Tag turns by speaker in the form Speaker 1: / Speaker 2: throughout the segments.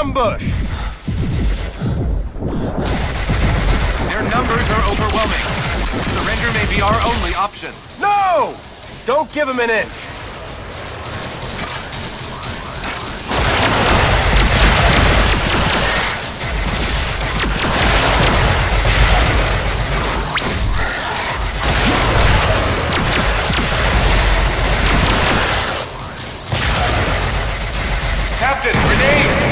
Speaker 1: ambush!
Speaker 2: Their numbers are overwhelming. Surrender may be our only option.
Speaker 1: No! Don't give him an inch!
Speaker 2: Captain, grenade!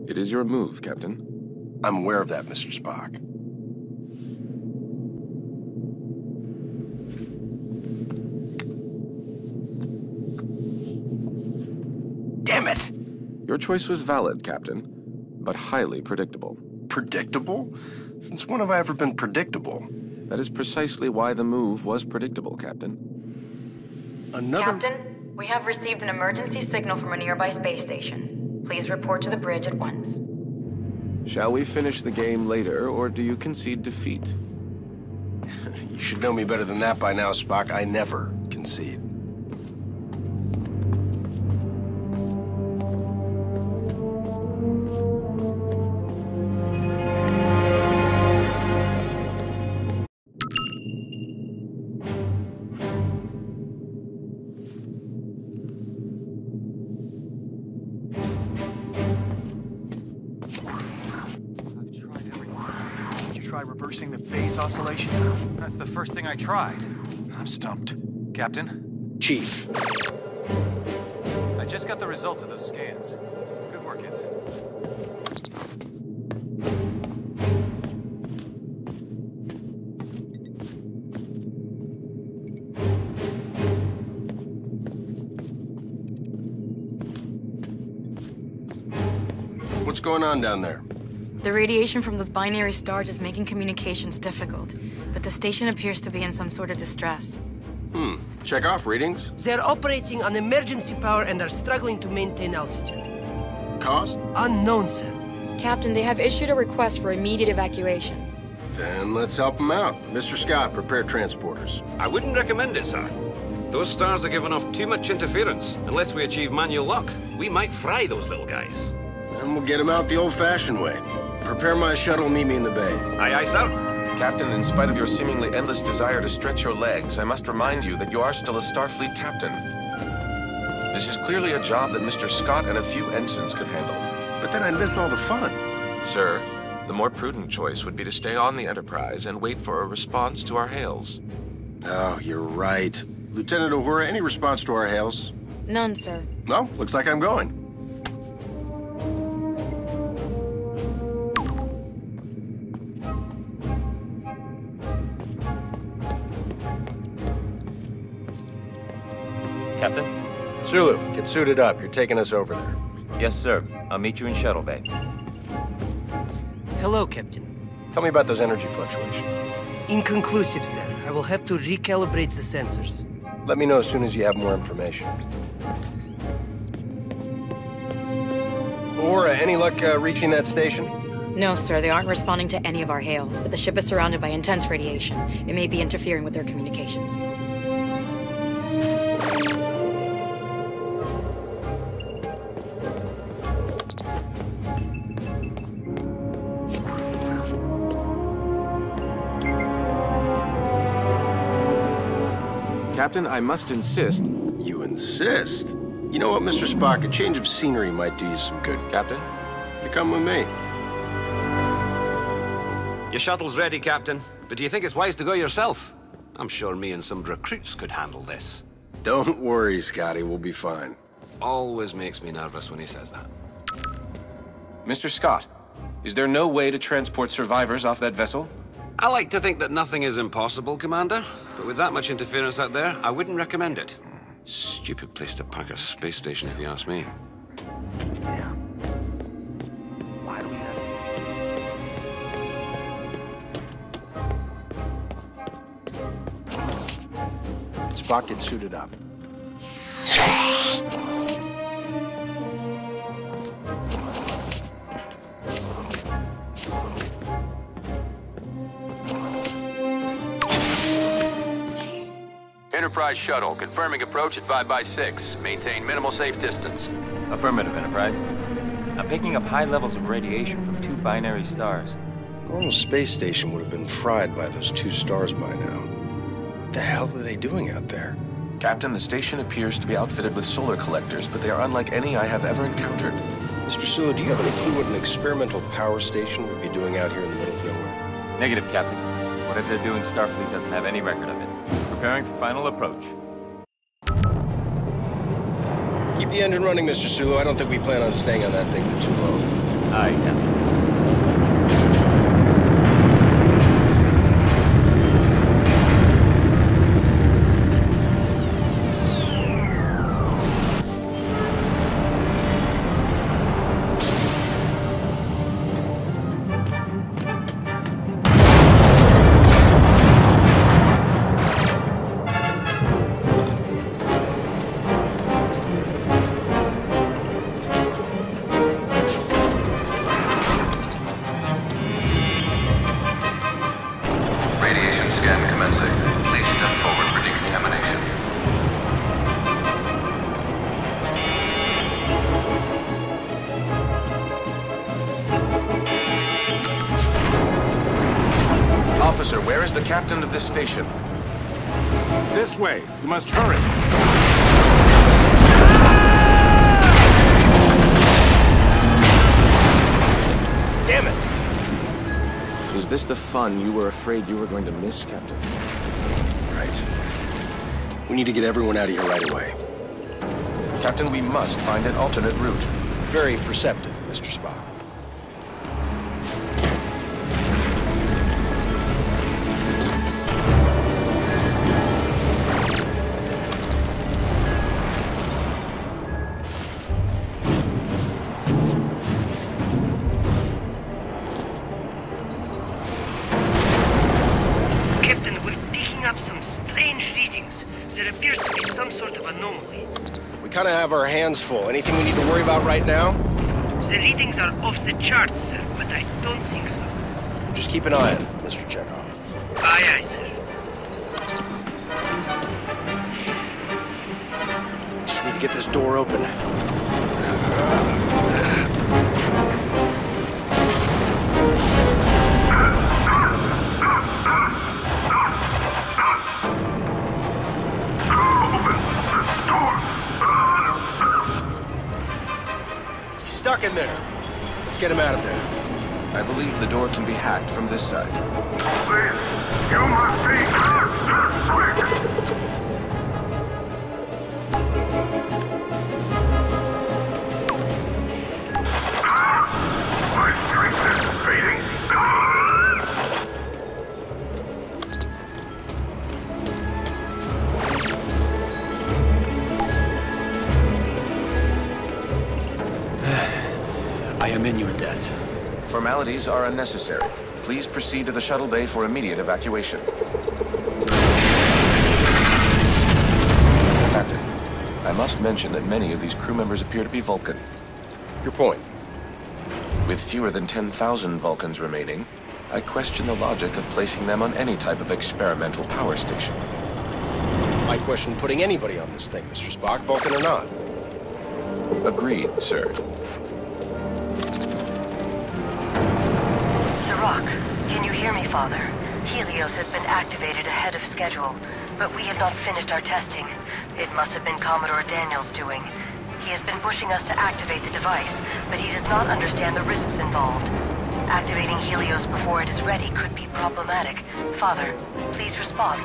Speaker 3: It is your move, Captain.
Speaker 1: I'm aware of that, Mr. Spock. Damn it!
Speaker 3: Your choice was valid, Captain, but highly predictable.
Speaker 1: Predictable? Since when have I ever been predictable?
Speaker 3: That is precisely why the move was predictable, Captain.
Speaker 4: Captain, we have received an emergency signal from a nearby space station. Please report to the bridge at once.
Speaker 3: Shall we finish the game later, or do you concede defeat?
Speaker 1: You should know me better than that by now, Spock. I never concede.
Speaker 5: Reversing the phase oscillation?
Speaker 6: That's the first thing I tried.
Speaker 5: I'm stumped.
Speaker 6: Captain?
Speaker 1: Chief.
Speaker 6: I just got the results of those scans. Good work, Ensign.
Speaker 1: What's going on down there?
Speaker 4: The radiation from those binary stars is making communications difficult, but the station appears to be in some sort of distress.
Speaker 1: Check off readings.
Speaker 7: They're operating on emergency power and are struggling to maintain altitude.
Speaker 1: Cause?
Speaker 7: Unknown, sir.
Speaker 4: Captain, they have issued a request for immediate evacuation.
Speaker 1: Then let's help them out. Mr. Scott, prepare transporters.
Speaker 8: I wouldn't recommend it, sir. Those stars are giving off too much interference. Unless we achieve manual lock, we might fry those little guys.
Speaker 1: Then we'll get them out the old-fashioned way. Prepare my shuttle, meet me in the bay.
Speaker 8: Aye, aye, sir.
Speaker 3: Captain, in spite of your seemingly endless desire to stretch your legs, I must remind you that you are still a Starfleet captain. This is clearly a job that Mr. Scott and a few ensigns could handle.
Speaker 1: But then I'd miss all the fun.
Speaker 3: Sir, the more prudent choice would be to stay on the Enterprise and wait for a response to our hails.
Speaker 1: Oh, you're right. Lieutenant Uhura, any response to our hails?
Speaker 4: None, sir.
Speaker 1: No, looks like I'm going.
Speaker 9: Captain?
Speaker 1: Sulu, get suited up. You're taking us over there.
Speaker 9: Yes, sir. I'll meet you in Shuttle Bay.
Speaker 7: Hello, Captain.
Speaker 1: Tell me about those energy fluctuations.
Speaker 7: Inconclusive, sir. I will have to recalibrate the sensors.
Speaker 1: Let me know as soon as you have more information. Uhura, any luck reaching that station?
Speaker 4: No, sir. They aren't responding to any of our hails, but the ship is surrounded by intense radiation. It may be interfering with their communications.
Speaker 3: Captain, I must insist.
Speaker 1: You insist? You know what, Mr. Spock? A change of scenery might do you some good.
Speaker 3: Captain?
Speaker 1: You come with me.
Speaker 8: Your shuttle's ready, Captain. But do you think it's wise to go yourself? I'm sure me and some recruits could handle this.
Speaker 1: Don't worry, Scotty. We'll be fine.
Speaker 8: Always makes me nervous when he says that.
Speaker 3: Mr. Scott, is there no way to transport survivors off that vessel?
Speaker 8: I like to think that nothing is impossible, Commander. But with that much interference out there, I wouldn't recommend it. Stupid place to park a space station, if you ask me.
Speaker 7: Yeah. Why do we have...
Speaker 1: Spock, get suited up.
Speaker 10: Enterprise shuttle, confirming approach at 5x6. Maintain minimal safe distance.
Speaker 9: Affirmative, Enterprise. I'm picking up high levels of radiation from 2 binary stars.
Speaker 1: The normal space station would have been fried by those 2 stars by now. What the hell are they doing out there?
Speaker 3: Captain, the station appears to be outfitted with solar collectors, but they are unlike any I have ever encountered.
Speaker 1: Mr. Sulu, do you have any clue what an experimental power station would be doing out here in the middle of nowhere?
Speaker 9: Negative, Captain. Whatever they're doing, Starfleet doesn't have any record of it. Preparing for final approach.
Speaker 1: Keep the engine running, Mr. Sulu. I don't think we plan on staying on that thing for too long.
Speaker 9: Aye, Captain.
Speaker 3: Officer, where is the captain of this station?
Speaker 11: This way. You must hurry.
Speaker 1: Damn it!
Speaker 3: Is this the fun you were afraid you were going to miss, Captain?
Speaker 1: Right. We need to get everyone out of here right away.
Speaker 3: Captain, we must find an alternate route.
Speaker 1: Very perceptive, Mr. Spock. Kind of have our hands full. Anything we need to worry about right now?
Speaker 7: The readings are off the charts, sir, but I don't think so.
Speaker 1: Just keep an eye on it, Mr. Chekhov.
Speaker 7: Aye, aye, sir.
Speaker 1: Just need to get this door open. Stuck in there. Let's get him out of there.
Speaker 3: I believe the door can be hacked from this side.
Speaker 11: Please, you must be quick. My strength is fading.
Speaker 5: I am in your debt.
Speaker 3: Formalities are unnecessary. Please proceed to the shuttle bay for immediate evacuation. Captain, I must mention that many of these crew members appear to be Vulcan.
Speaker 1: Your point?
Speaker 3: With fewer than 10,000 Vulcans remaining, I question the logic of placing them on any type of experimental power station.
Speaker 1: I question putting anybody on this thing, Mr. Spock, Vulcan or not.
Speaker 3: Agreed, sir.
Speaker 12: Sirach, can you hear me, Father? Helios has been activated ahead of schedule, but we have not finished our testing. It must have been Commodore Daniels' doing. He has been pushing us to activate the device, but he does not understand the risks involved. Activating Helios before it is ready could be problematic. Father, please respond.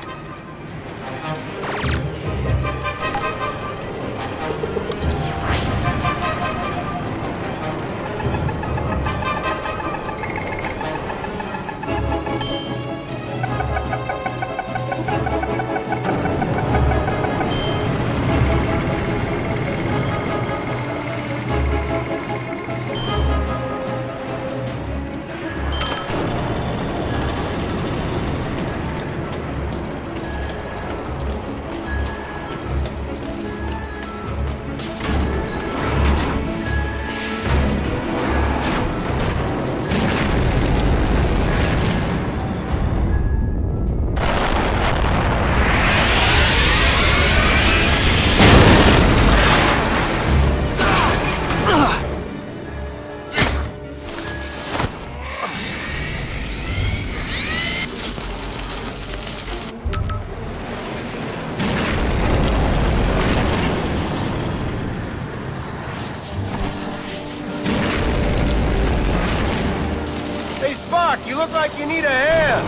Speaker 13: You look like you need a hand!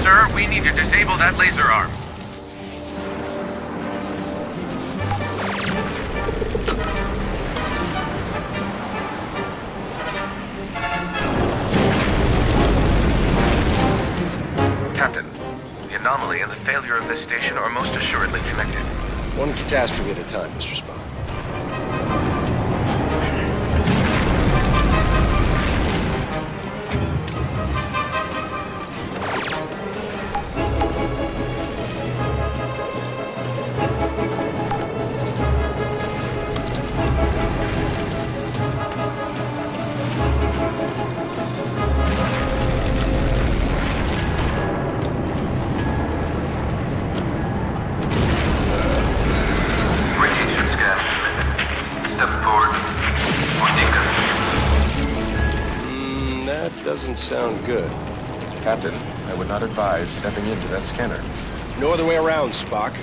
Speaker 2: Sir, we need to disable that laser arm.
Speaker 3: Captain, the anomaly and the failure of this station are most assuredly connected.
Speaker 1: One catastrophe at a time, Mr. Spock. Doesn't sound good.
Speaker 3: Captain, I would not advise stepping into that scanner.
Speaker 1: No other way around, Spock.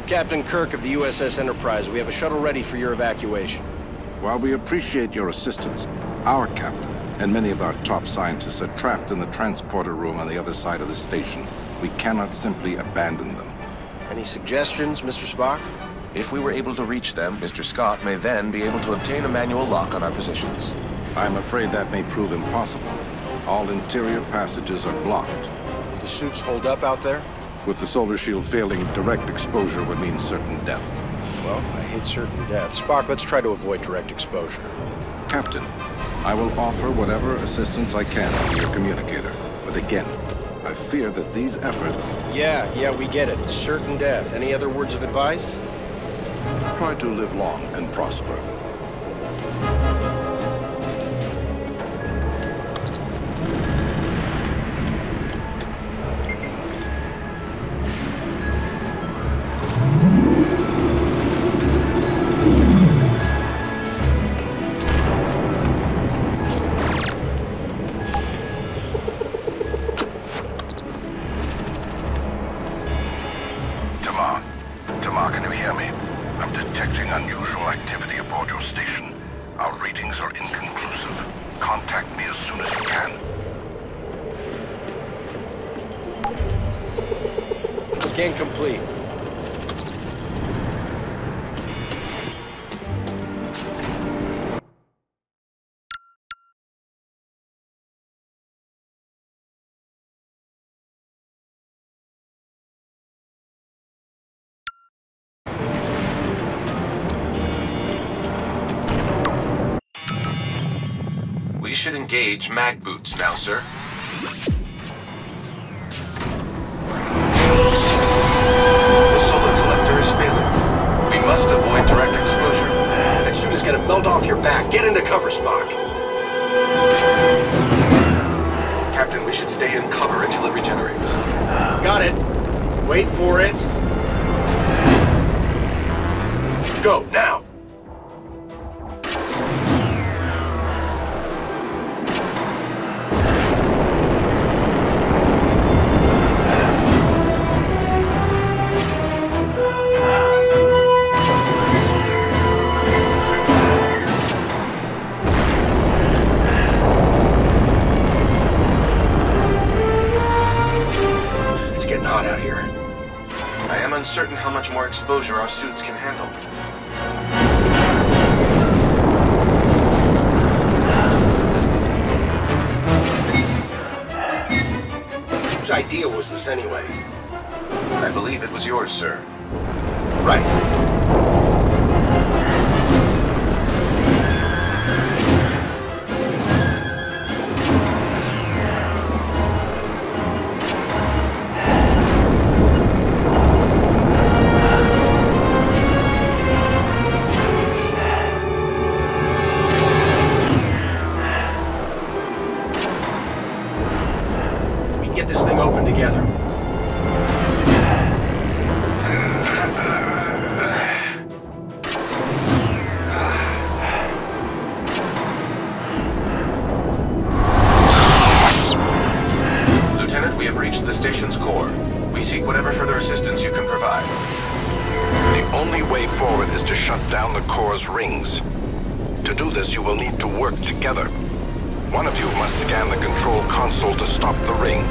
Speaker 1: Captain Kirk of the USS Enterprise, we have a shuttle ready for your evacuation.
Speaker 11: While we appreciate your assistance, our captain and many of our top scientists are trapped in the transporter room on the other side of the station. We cannot simply abandon them.
Speaker 1: Any suggestions, Mr. Spock?
Speaker 3: If we were able to reach them, Mr. Scott may then be able to obtain a manual lock on our positions.
Speaker 11: I'm afraid that may prove impossible. All interior passages are blocked.
Speaker 1: Will the suits hold up out there?
Speaker 11: With the solar shield failing, direct exposure would mean certain death.
Speaker 1: Well, I hate certain death. Spock, let's try to avoid direct exposure.
Speaker 11: Captain, I will offer whatever assistance I can to your communicator. But again, I fear that these efforts...
Speaker 1: Yeah, we get it. Certain death. Any other words of advice?
Speaker 11: Try to live long and prosper.
Speaker 1: Scan complete.
Speaker 3: We should engage mag boots now, sir.
Speaker 1: Must avoid direct exposure. That suit is gonna melt off your back. Get into cover, Spock.
Speaker 3: Captain, we should stay in cover until it regenerates.
Speaker 1: Got it. Wait for it. Go, now! It's getting hot out here.
Speaker 3: I am uncertain how much more exposure our suits can handle.
Speaker 1: Whose idea was this anyway?
Speaker 3: I believe it was yours, sir.
Speaker 1: Right. We can get this thing open together.
Speaker 3: Lieutenant, we have reached the station's core. We seek whatever further assistance you can provide.
Speaker 11: The only way forward is to shut down the core's rings. To do this, you will need to work together. One of you must scan the control console to stop the ring.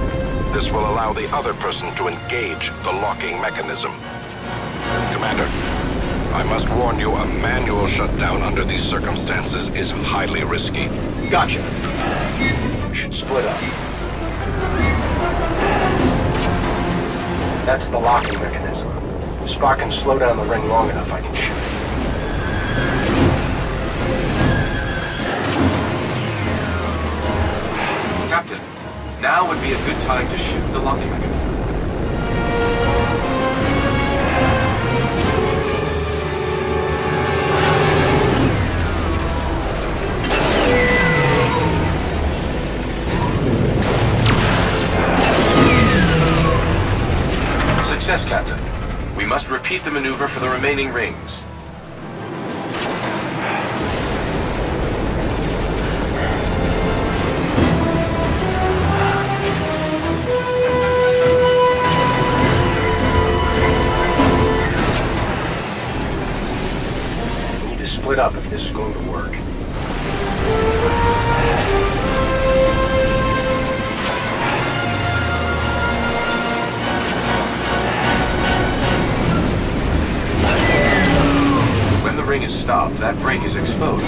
Speaker 11: This will allow the other person to engage the locking mechanism. Commander, I must warn you, a manual shutdown under these circumstances is highly risky.
Speaker 1: Gotcha. We should split up. That's the locking mechanism. If Spock can slow down the ring long enough, I can shoot it.
Speaker 3: Captain, now would be a good time to shoot the locking mechanism. Success, Captain. We must repeat the maneuver for the remaining rings.
Speaker 1: We need to split up if this is going to work.
Speaker 3: When the ring is stopped, that break is exposed.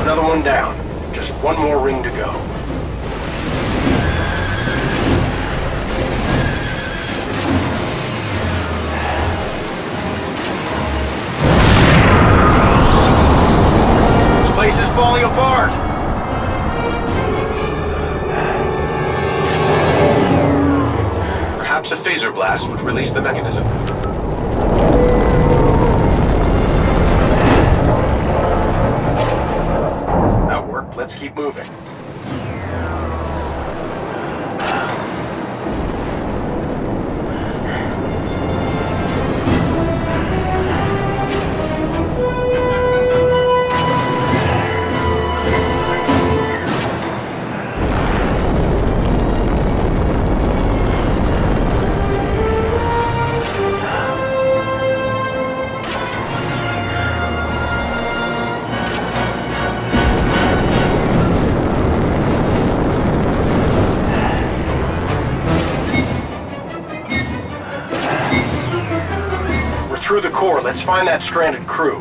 Speaker 1: Another one down. Just one more ring to go. This place is falling apart!
Speaker 3: Perhaps a phaser blast would release the mechanism.
Speaker 1: That worked. Let's keep moving. Through the core, let's find that stranded crew.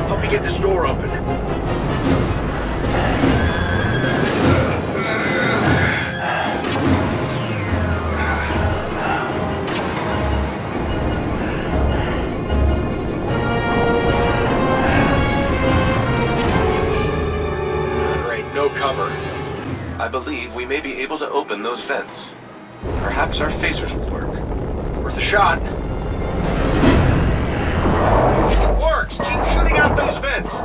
Speaker 1: Help me get this door open. Great, no cover.
Speaker 3: I believe we may be able to open those vents. Perhaps our phasers will work.
Speaker 1: Worth a shot. It works! Keep shooting out those vents!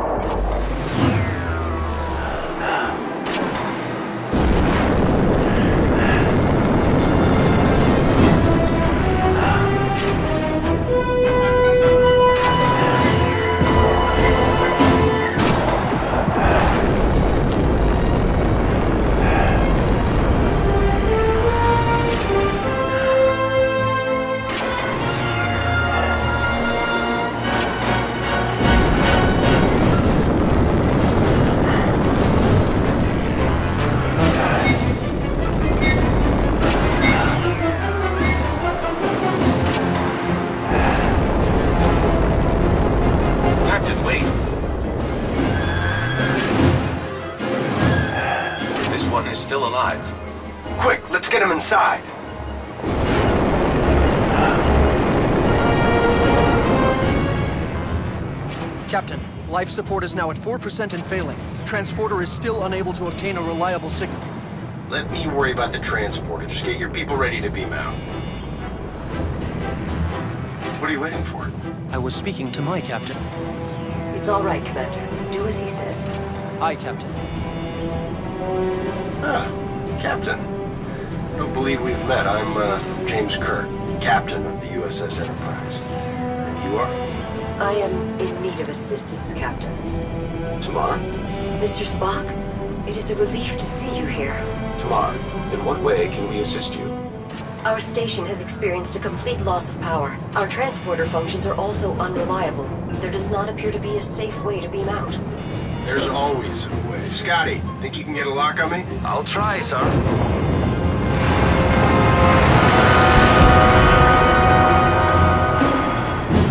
Speaker 3: still alive.
Speaker 1: Quick, let's get him inside.
Speaker 14: Captain, life support is now at 4% and failing. Transporter is still unable to obtain a reliable signal.
Speaker 1: Let me worry about the transporter. Just get your people ready to beam out. What are you waiting for?
Speaker 14: I was speaking to my captain.
Speaker 12: It's all right, Commander. Do as he says.
Speaker 14: Aye, Captain.
Speaker 1: Ah, Captain. Don't believe we've met. I'm James Kirk, Captain of the USS Enterprise. And you are?
Speaker 12: I am in need of assistance, Captain.
Speaker 1: Tamar?
Speaker 12: Mr. Spock, it is a relief to see you here.
Speaker 1: Tamar, in what way can we assist you?
Speaker 12: Our station has experienced a complete loss of power. Our transporter functions are also unreliable. There does not appear to be a safe way to beam out.
Speaker 1: There's always a way. Scotty, think you can get a lock on me?
Speaker 8: I'll try, sir.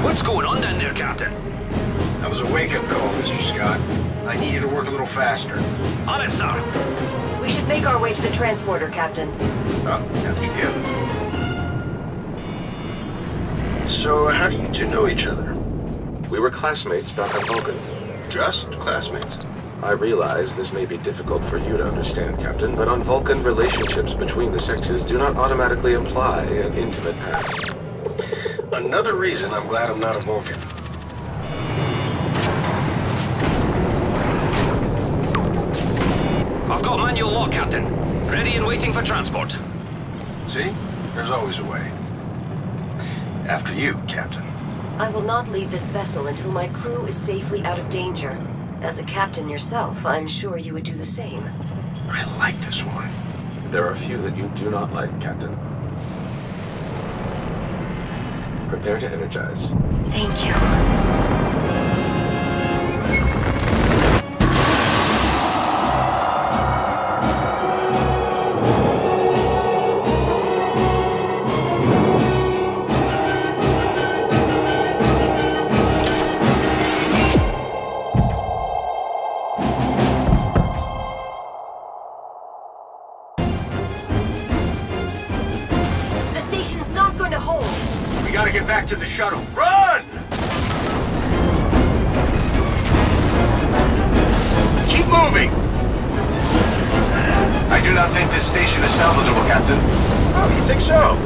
Speaker 8: What's going on down there, Captain?
Speaker 1: That was a wake-up call, Mr. Scott. I need you to work a little faster.
Speaker 8: On it, sir.
Speaker 12: We should make our way to the transporter, Captain.
Speaker 1: After you. So, how do you two know each other?
Speaker 3: We were classmates back on Vulcan.
Speaker 1: Just classmates?
Speaker 3: I realize this may be difficult for you to understand, Captain, but on Vulcan, relationships between the sexes do not automatically imply an intimate past.
Speaker 1: Another reason I'm glad I'm not a Vulcan.
Speaker 8: I've got manual lock, Captain. Ready and waiting for transport.
Speaker 1: See? There's always a way. After you, Captain.
Speaker 12: I will not leave this vessel until my crew is safely out of danger. As a captain yourself, I'm sure you would do the same.
Speaker 1: I like this one.
Speaker 3: There are a few that you do not like, Captain. Prepare to energize.
Speaker 12: Thank you.
Speaker 1: Back to the shuttle. Run! Keep moving!
Speaker 3: I do not think this station is salvageable, Captain.
Speaker 1: Oh, you think so?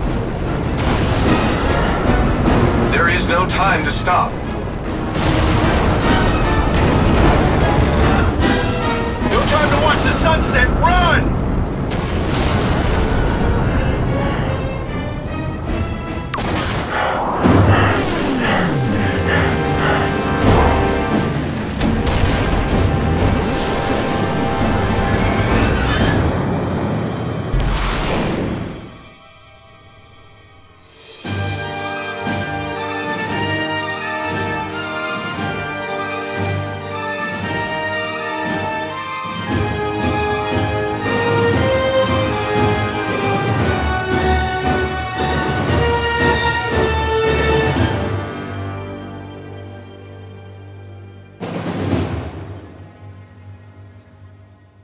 Speaker 3: There is no time to stop.